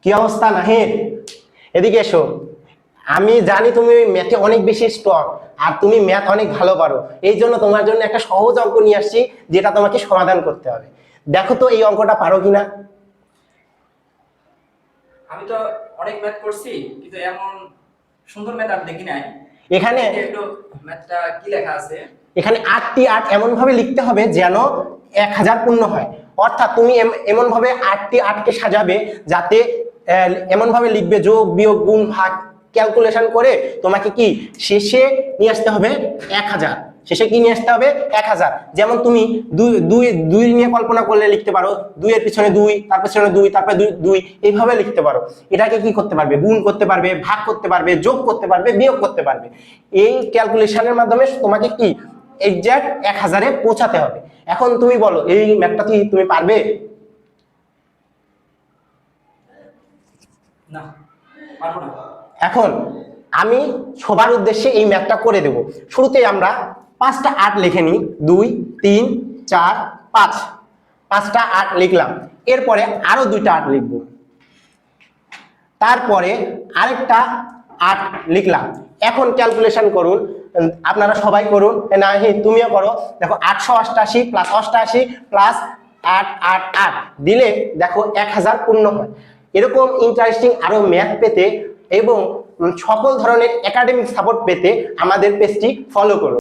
কি অবস্থা নাহিদ? এদিকে এসো। আমি জানি তুমি ম্যাথে অনেক বেশি স্ট্রং, আর তুমি ম্যাথ অনেক ভালো পারো। এই জন্য তোমার জন্য একটা সহজ অঙ্ক নিয়ে আসছি, যেটা তোমাকে সমাধান করতে হবে। দেখো তো এই অঙ্কটা পারো কিনা। আমি তো অনেক ম্যাথ করছি, কিন্তু এমন সুন্দর ম্যাথ আর দেখি নাই। এখানে একটু ম্যাথটা কি লেখা আছে? এখানে 8টি 8 এমন ভাবে লিখতে হবে যেন 1000 পূর্ণ হয়। অর্থাৎ তুমি এমন ভাবে 8টি 8কে সাজাবে যাতে এমন ভাবে লিখবে যোগ বিয়োগ গুণ ভাগ ক্যালকুলেশন করে তোমাকে কি শেষে নিয়ে আসতে হবে 1000। শেষে কি নিয়ে আসতে হবে 1000। যেমন তুমি দুই দুই দুই নিয়ে কল্পনা করলে লিখতে পারো 2 এর পিছনে 2, তার পিছনে 2, তারপরে 2 এইভাবে লিখতে পারো। এটাকে কি করতে পারবে, গুণ করতে পারবে, ভাগ করতে পারবে, যোগ করতে পারবে, বিয়োগ করতে পারবে। এই ক্যালকুলেশনের মাধ্যমে তোমাকে কি এক্সাক্ট 1000-এ পৌঁছাতে হবে। এখন তুমি বলো এই ম্যাথটা কি তুমি পারবে? না, পারবো না। এখন আমি সবার উদ্দেশ্যে এই ম্যাথটা করে দেব। শুরুতেই আমরা 5টা 8 লিখে নিই। 2, 3, 4, 5। 5টা 8 লিখলাম। এরপরে আরো 2টা 8 লিখব। তারপরে আরেকটা 8 লিখলাম। এখন ক্যালকুলেশন করুন, আপনারা সবাই করুন, না তুমিও করো। দেখো 888 প্লাস 88 প্লাস 8 8 8 দিলে দেখো 1000 পূর্ণ হয়। এরকম ইন্টারেস্টিং আরো ম্যাথ পেতে এবং সকল ধরনের একাডেমিক সাপোর্ট পেতে আমাদের পেজটি ফলো করুন।